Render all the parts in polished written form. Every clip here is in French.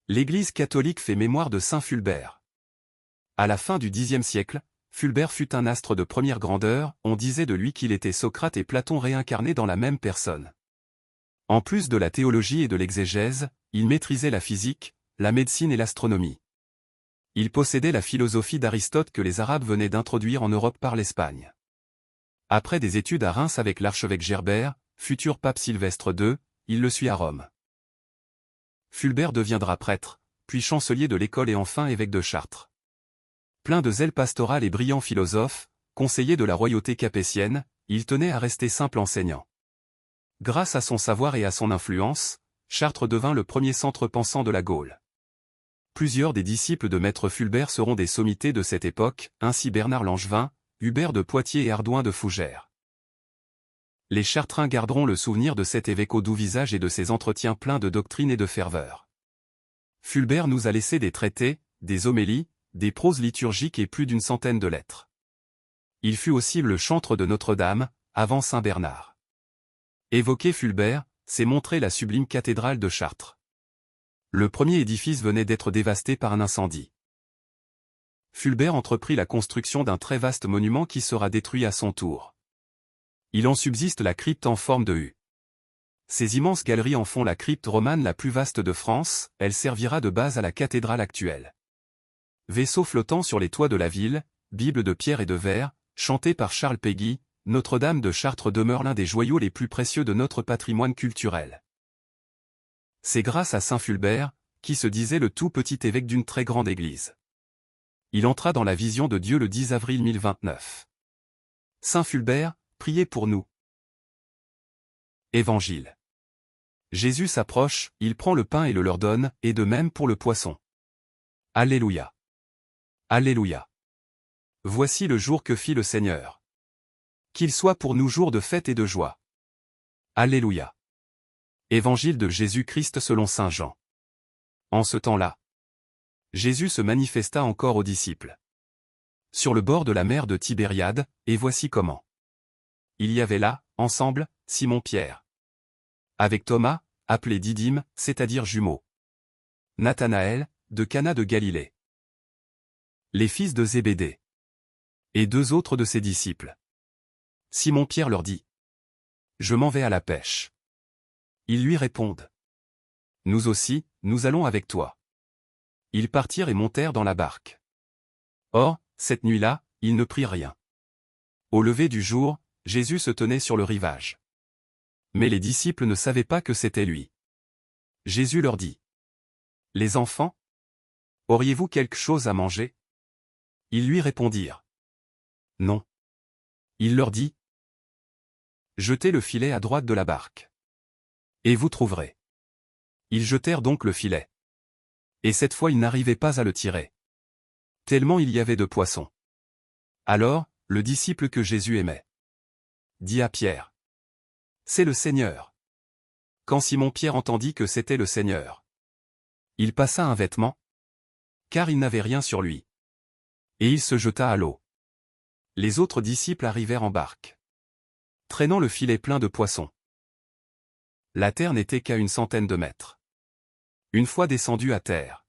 L'Église catholique fait mémoire de saint Fulbert. À la fin du Xe siècle, Fulbert fut un astre de première grandeur, on disait de lui qu'il était Socrate et Platon réincarnés dans la même personne. En plus de la théologie et de l'exégèse, il maîtrisait la physique, la médecine et l'astronomie. Il possédait la philosophie d'Aristote que les Arabes venaient d'introduire en Europe par l'Espagne. Après des études à Reims avec l'archevêque Gerbert, futur pape Sylvestre II, il le suit à Rome. Fulbert deviendra prêtre, puis chancelier de l'école et enfin évêque de Chartres. Plein de zèle pastoral et brillant philosophe, conseiller de la royauté capétienne, il tenait à rester simple enseignant. Grâce à son savoir et à son influence, Chartres devint le premier centre pensant de la Gaule. Plusieurs des disciples de maître Fulbert seront des sommités de cette époque, ainsi Bernard Langevin, Hubert de Poitiers et Ardouin de Fougères. Les Chartrains garderont le souvenir de cet évêque au doux visage et de ses entretiens pleins de doctrine et de ferveur. Fulbert nous a laissé des traités, des homélies, des proses liturgiques et plus d'une centaine de lettres. Il fut aussi le chantre de Notre-Dame, avant Saint Bernard. Évoquer Fulbert, c'est montrer la sublime cathédrale de Chartres. Le premier édifice venait d'être dévasté par un incendie. Fulbert entreprit la construction d'un très vaste monument qui sera détruit à son tour. Il en subsiste la crypte en forme de U. Ces immenses galeries en font la crypte romane la plus vaste de France, elle servira de base à la cathédrale actuelle. Vaisseau flottant sur les toits de la ville, Bible de pierre et de verre, chantée par Charles Péguy, Notre-Dame de Chartres demeure l'un des joyaux les plus précieux de notre patrimoine culturel. C'est grâce à saint Fulbert, qui se disait le tout petit évêque d'une très grande église. Il entra dans la vision de Dieu le 10 avril 1029. Saint Fulbert, priez pour nous. Évangile. Jésus s'approche, il prend le pain et le leur donne, et de même pour le poisson. Alléluia. Alléluia. Voici le jour que fit le Seigneur. Qu'il soit pour nous jour de fête et de joie. Alléluia. Évangile de Jésus-Christ selon saint Jean. En ce temps-là, Jésus se manifesta encore aux disciples. Sur le bord de la mer de Tibériade, et voici comment. Il y avait là, ensemble, Simon-Pierre. Avec Thomas, appelé Didyme, c'est-à-dire jumeau. Nathanaël, de Cana de Galilée. Les fils de Zébédée. Et deux autres de ses disciples. Simon-Pierre leur dit. Je m'en vais à la pêche. Ils lui répondent. Nous aussi, nous allons avec toi. Ils partirent et montèrent dans la barque. Or, cette nuit-là, ils ne prirent rien. Au lever du jour, Jésus se tenait sur le rivage. Mais les disciples ne savaient pas que c'était lui. Jésus leur dit. Les enfants? Auriez-vous quelque chose à manger? Ils lui répondirent. Non. Il leur dit. Jetez le filet à droite de la barque. Et vous trouverez. Ils jetèrent donc le filet. Et cette fois ils n'arrivaient pas à le tirer. Tellement il y avait de poissons. Alors, le disciple que Jésus aimait dit à Pierre. C'est le Seigneur. Quand Simon-Pierre entendit que c'était le Seigneur, il passa un vêtement, car il n'avait rien sur lui. Et il se jeta à l'eau. Les autres disciples arrivèrent en barque, traînant le filet plein de poissons. La terre n'était qu'à 100 de mètres. Une fois descendus à terre,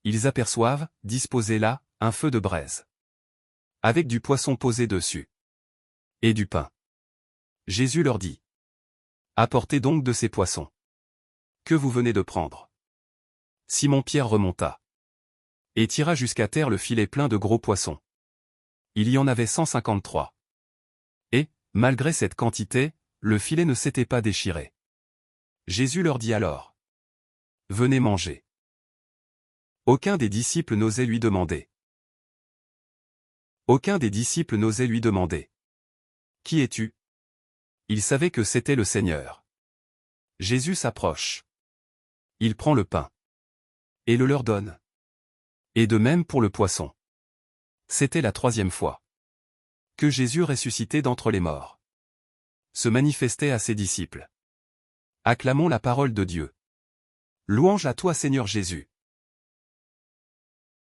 ils aperçoivent, disposé là, un feu de braise, avec du poisson posé dessus, et du pain. Jésus leur dit. Apportez donc de ces poissons. Que vous venez de prendre. Simon-Pierre remonta. Et tira jusqu'à terre le filet plein de gros poissons. Il y en avait 153. Et, malgré cette quantité, le filet ne s'était pas déchiré. Jésus leur dit alors. Venez manger. Aucun des disciples n'osait lui demander. Aucun des disciples n'osait lui demander. Qui es-tu? Il savait que c'était le Seigneur. Jésus s'approche. Il prend le pain. Et le leur donne. Et de même pour le poisson. C'était la 3e fois que Jésus ressuscité d'entre les morts se manifestait à ses disciples. Acclamons la parole de Dieu. Louange à toi Seigneur Jésus.